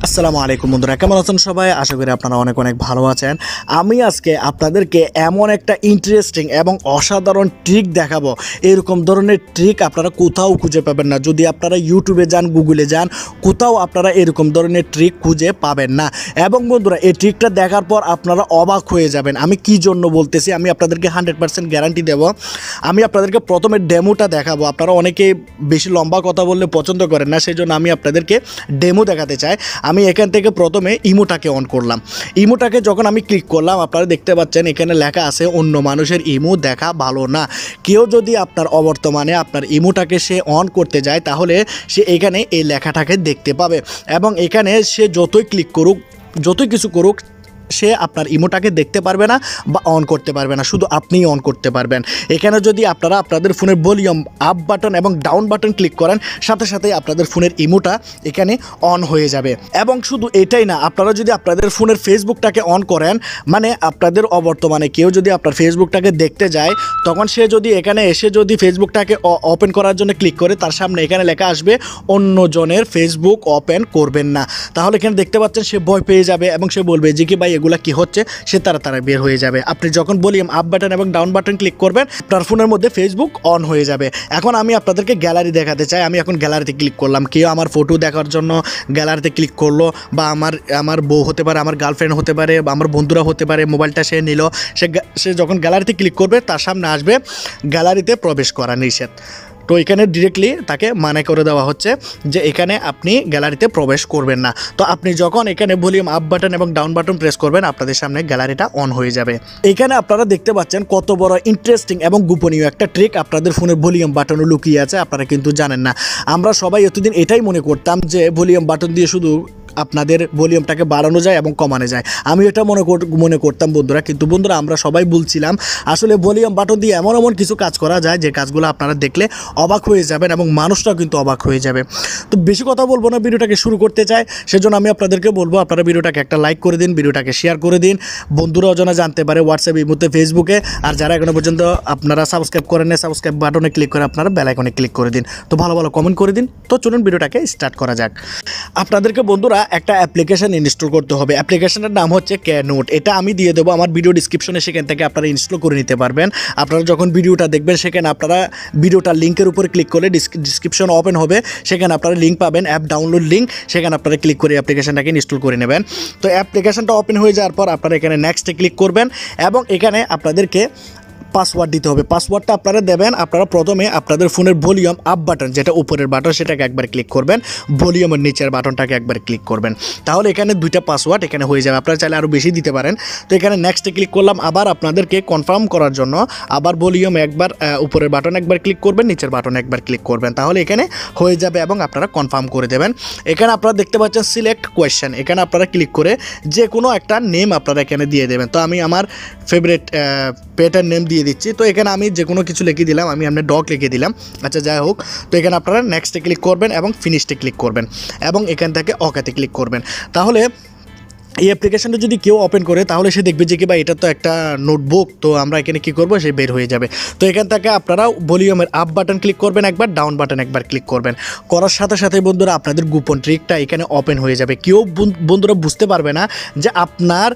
আসসালামু আলাইকুম বন্ধুরা, কেমন আছেন সবাই? আশা করি আপনারা অনেক অনেক ভালো আছেন। আমি আজকে আপনাদেরকে এমন একটা ইন্টারেস্টিং এবং অসাধারণ ট্রিক দেখাবো। এরকম ধরনের ট্রিক আপনারা কোথাও খুঁজে পাবেন না। যদি আপনারা ইউটিউবে যান, গুগলে যান, কোথাও আপনারা এরকম ধরনের ট্রিক খুঁজে পাবেন না। এবং বন্ধুরা, এই ট্রিকটা দেখার পর আপনারা অবাক হয়ে যাবেন। আমি কি জন্য বলতেছি, আমি আপনাদেরকে 100% গ্যারান্টি দেব। আমি আপনাদেরকে প্রথমে ডেমোটা দেখাবো। আপনারা অনেকেই বেশি লম্বা কথা বললে পছন্দ করেন না, সেই জন্য আমি আপনাদেরকে ডেমো দেখাতে চাই। আমি এখান থেকে প্রথমে ইমোটাকে অন করলাম। ইমোটাকে যখন আমি ক্লিক করলাম, আপনারা দেখতে পাচ্ছেন এখানে লেখা আছে অন্য মানুষের ইমো দেখা ভালো না। কেউ যদি আপনার অবর্তমানে আপনার ইমোটাকে সে অন করতে যায়, তাহলে সে এখানে এই লেখাটাকে দেখতে পাবে। এবং এখানে সে যতই ক্লিক করুক, যতই কিছু করুক, সে আপনার ইমোটাকে দেখতে পারবে না বা অন করতে পারবে না, শুধু আপনিই অন করতে পারবেন। এখানে যদি আপনারা আপনাদের ফোনের ভলিউম আপ বাটন এবং ডাউন বাটন ক্লিক করেন, সাথে সাথে আপনাদের ফোনের ইমোটা এখানে অন হয়ে যাবে। এবং শুধু এটাই না, আপনারা যদি আপনাদের ফোনের ফেসবুকটাকে অন করেন, মানে আপনাদের অবর্তমানে কেউ যদি আপনার ফেসবুকটাকে দেখতে যায়, তখন সে যদি এখানে এসে যদি ফেসবুকটাকে ওপেন করার জন্য ক্লিক করে, তার সামনে এখানে লেখা আসবে অন্যজনের ফেসবুক ওপেন করবেন না। তাহলে এখানে দেখতে পাচ্ছেন সে ভয় পেয়ে যাবে এবং সে বলবে যে কি ভাই এগুলা কি হচ্ছে, সে তাড়াতাড়ি বের হয়ে যাবে। আপনি যখন ভলিউম আপ বাটন এবং ডাউন বাটন ক্লিক করবেন, আপনার ফোনের মধ্যে ফেসবুক অন হয়ে যাবে। এখন আমি আপনাদেরকে গ্যালারি দেখাতে চাই। আমি এখন গ্যালারিতে ক্লিক করলাম। কেউ আমার ফটো দেখার জন্য গ্যালারিতে ক্লিক করলো, বা আমার বউ হতে পারে, আমার গার্লফ্রেন্ড হতে পারে, বা আমার বন্ধুরা হতে পারে, মোবাইলটা সে নিল, সে যখন গ্যালারিতে ক্লিক করবে, তার সামনে আসবে গ্যালারিতে প্রবেশ করা নিষেধ। তো এখানে ডিরেক্টলি তাকে মানা করে দেওয়া হচ্ছে যে এখানে আপনি গ্যালারিতে প্রবেশ করবেন না। তো আপনি যখন এখানে ভলিউম আপ বাটন এবং ডাউন বাটন প্রেস করবেন, আপনাদের সামনে গ্যালারিটা অন হয়ে যাবে। এখানে আপনারা দেখতে পাচ্ছেন কত বড় ইন্টারেস্টিং এবং গোপনীয় একটা ট্রিক আপনাদের ফোনের ভলিউম বাটনও লুকিয়ে আছে, আপনারা কিন্তু জানেন না। আমরা সবাই এতদিন এটাই মনে করতাম যে ভলিউম বাটন দিয়ে শুধু আপনাদের ভলিউমটাকে বাড়ানো যায় এবং কমানো যায়। আমি এটা মনে করতাম বন্ধুরা, কিন্তু বন্ধুরা আমরা সবাই বলছিলাম আসলে ভলিউম বাটন দিয়ে এমন এমন কিছু কাজ করা যায় যে কাজগুলো আপনারা দেখলে অবাক হয়ে যাবেন এবং মানুষটাও কিন্তু অবাক হয়ে যাবে। তো বেশি কথা বলবো না, ভিডিওটাকে শুরু করতে চাই। সেজন্য আমি আপনাদেরকে বলবো, আপনারা ভিডিওটাকে একটা লাইক করে দিন, ভিডিওটাকে শেয়ার করে দিন, বন্ধুরাও যেন জানতে পারে হোয়াটসঅ্যাপ, ইমোতে, ফেসবুকে। আর যারা এখনো পর্যন্ত আপনারা সাবস্ক্রাইব করেন না, সাবস্ক্রাইব বাটনে ক্লিক করে আপনারা বেল আইকনে ক্লিক করে দিন। তো ভালো ভালো কমেন্ট করে দিন। তো চলুন ভিডিওটাকে স্টার্ট করা যাক। আপনাদেরকে বন্ধুরা একটা অ্যাপ্লিকেশন ইনস্টল করতে হবে। অ্যাপ্লিকেশনের নাম হচ্ছে ক্যানোট। এটা আমি দিয়ে দেবো আমার ভিডিও ডিসক্রিপশনে, সেখান থেকে আপনারা ইনস্টল করে নিতে পারবেন। আপনারা যখন ভিডিওটা দেখবেন, সেখানে আপনারা ভিডিওটা লিঙ্কের উপরে ক্লিক করলে ডিসক্রিপশন ওপেন হবে, সেখানে আপনারা লিঙ্ক পাবেন, অ্যাপ ডাউনলোড লিঙ্ক। সেখানে আপনারা ক্লিক করে অ্যাপ্লিকেশনটাকে ইনস্টল করে নেবেন। তো অ্যাপ্লিকেশনটা ওপেন হয়ে যাওয়ার পর আপনারা এখানে নেক্সটে ক্লিক করবেন এবং এখানে আপনাদেরকে পাসওয়ার্ড দিতে হবে। পাসওয়ার্ডটা আপনারা দেবেন। আপনারা প্রথমে আপনাদের ফোনের ভলিউম আপ বাটন, যেটা উপরের বাটন, সেটাকে একবার ক্লিক করবেন, ভলিউমের নিচের বাটনটাকে একবার ক্লিক করবেন। তাহলে এখানে দুইটা পাসওয়ার্ড এখানে হয়ে যাবে। আপনারা চাইলে আরও বেশি দিতে পারেন। তো এখানে নেক্সটে ক্লিক করলাম। আবার আপনাদেরকে কনফার্ম করার জন্য আবার ভলিউম একবার, উপরের বাটন একবার ক্লিক করবেন, নিচের বাটন একবার ক্লিক করবেন। তাহলে এখানে হয়ে যাবে এবং আপনারা কনফার্ম করে দেবেন। এখানে আপনারা দেখতে পাচ্ছেন সিলেক্ট কোয়েশ্চেন। এখানে আপনারা ক্লিক করে যে কোনো একটা নেম আপনারা এখানে দিয়ে দেবেন। তো আমি আমার ফেভারিট পেটের নেম দিয়ে দিচ্ছি। তো এখানে আমি যে কোনো কিছু লিখে দিলাম, আমি আপনার ডগ লিখে দিলাম। আচ্ছা, যাই হোক। তো এখানে আপনারা নেক্সটে ক্লিক করবেন এবং ফিনিশতে ক্লিক করবেন এবং এখান থেকে ওকেতে ক্লিক করবেন। তাহলে এই অ্যাপ্লিকেশনটা যদি কেউ ওপেন করে, তাহলে সে দেখবে যে কি ভাই এটা তো একটা নোটবুক, তো আমরা এখানে কী করবো, সে বের হয়ে যাবে। তো এখান থেকে আপনারা ভলিউমের আপ বাটন ক্লিক করবেন একবার, ডাউন বাটন একবার ক্লিক করবেন। করার সাথে সাথে বন্ধুরা আপনাদের গোপন ট্রিকটা এখানে ওপেন হয়ে যাবে। কেউ বন্ধুরা বুঝতে পারবে না যে আপনার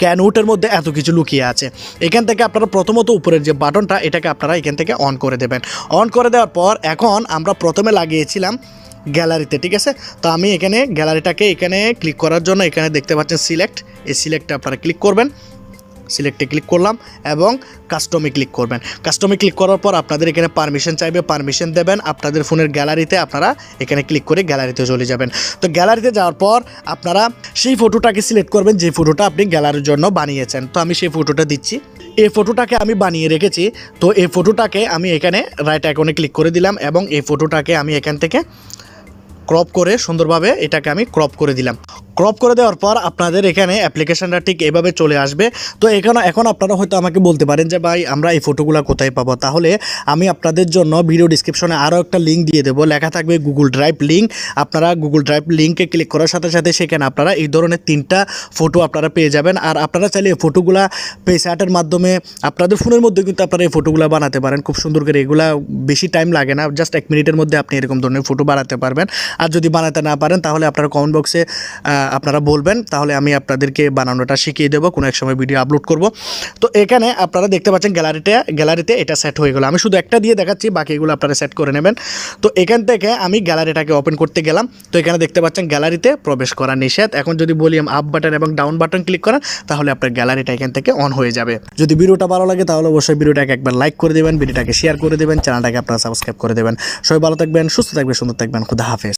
ক্যানোটের মধ্যে এত কিছু লুকিয়ে আছে। এখান থেকে আপনারা প্রথমত উপরের যে বাটনটা, এটাকে আপনারা এখান থেকে অন করে দেবেন। অন করে দেওয়ার পর এখন আমরা প্রথমে লাগিয়েছিলাম গ্যালারিতে, ঠিক আছে। তো আমি এখানে গ্যালারিটাকে এখানে ক্লিক করার জন্য এখানে দেখতে পাচ্ছেন সিলেক্ট, এই সিলেক্টে আপনারা ক্লিক করবেন। সিলেক্টে ক্লিক করলাম এবং কাস্টমে ক্লিক করবেন। কাস্টমে ক্লিক করার পর আপনাদের এখানে পারমিশন চাইবে, পারমিশন দেবেন। আপনাদের ফোনের গ্যালারিতে আপনারা এখানে ক্লিক করে গ্যালারিতে চলে যাবেন। তো গ্যালারিতে যাওয়ার পর আপনারা সেই ফটোটাকে সিলেক্ট করবেন, যে ফটোটা আপনি গ্যালারির জন্য বানিয়েছেন। তো আমি সেই ফটোটা দিচ্ছি। এই ফটোটাকে আমি বানিয়ে রেখেছি। তো এই ফটোটাকে আমি এখানে রাইট আইকনে ক্লিক করে দিলাম এবং এই ফটোটাকে আমি এখান থেকে ক্রপ করে সুন্দরভাবে এটাকে আমি ক্রপ করে দিলাম। ক্রপ করে দেওয়ার পর আপনাদের এখানে অ্যাপ্লিকেশনটা ঠিক এভাবে চলে আসবে। তো এখন আপনারা হয়তো আমাকে বলতে পারেন যে ভাই আমরা এই ফটোগুলো কোথায় পাবো? তাহলে আমি আপনাদের জন্য ভিডিও ডিসক্রিপশনে আরও একটা লিঙ্ক দিয়ে দেবো, লেখা থাকবে গুগল ড্রাইভ লিঙ্ক। আপনারা গুগল ড্রাইভ লিঙ্কে ক্লিক করার সাথে সাথে সেখানে আপনারা এই ধরনের 3টা ফটো আপনারা পেয়ে যাবেন। আর আপনারা চাইলে এই ফটোগুলা পেজআর্টের মাধ্যমে আপনাদের ফোনের মধ্যে কিন্তু আপনারা এই ফটোগুলো বানাতে পারেন খুব সুন্দর করে। এগুলা বেশি টাইম লাগে না, জাস্ট 1 মিনিটের মধ্যে আপনি এরকম ধরনের ফটো বানাতে পারবেন। আর যদি বানাতে না পারেন, তাহলে আপনারা কমেন্ট বক্সে আপনারা বলবেন, তাহলে আমি আপনাদেরকে বানানোটা শিখিয়ে দেবো, কোনো এক সময় ভিডিও আপলোড করব। তো এখানে আপনারা দেখতে পাচ্ছেন গ্যালারিতে এটা সেট হয়ে গেলো। আমি শুধু একটা দিয়ে দেখাচ্ছি, বাকিগুলো আপনারা সেট করে নেবেন। তো এখান থেকে আমি গ্যালারিটাকে ওপেন করতে গেলাম। তো এখানে দেখতে পাচ্ছেন গ্যালারিতে প্রবেশ করা নিষেধ। এখন যদি বলি আপ বাটন এবং ডাউন বাটন ক্লিক করেন, তাহলে আপনার গ্যালারিটা এখান থেকে অন হয়ে যাবে। যদি ভিডিওটা ভালো লাগে তাহলে অবশ্যই ভিডিওটাকে একবার লাইক করে দেবেন, ভিডিওটাকে শেয়ার করে দেবেন, চ্যানেলটাকে আপনারা সাবস্ক্রাইব করে দেবেন। সবাই ভালো থাকবেন, সুস্থ থাকবেন, সুন্দর থাকবেন। খুদা হাফেজ।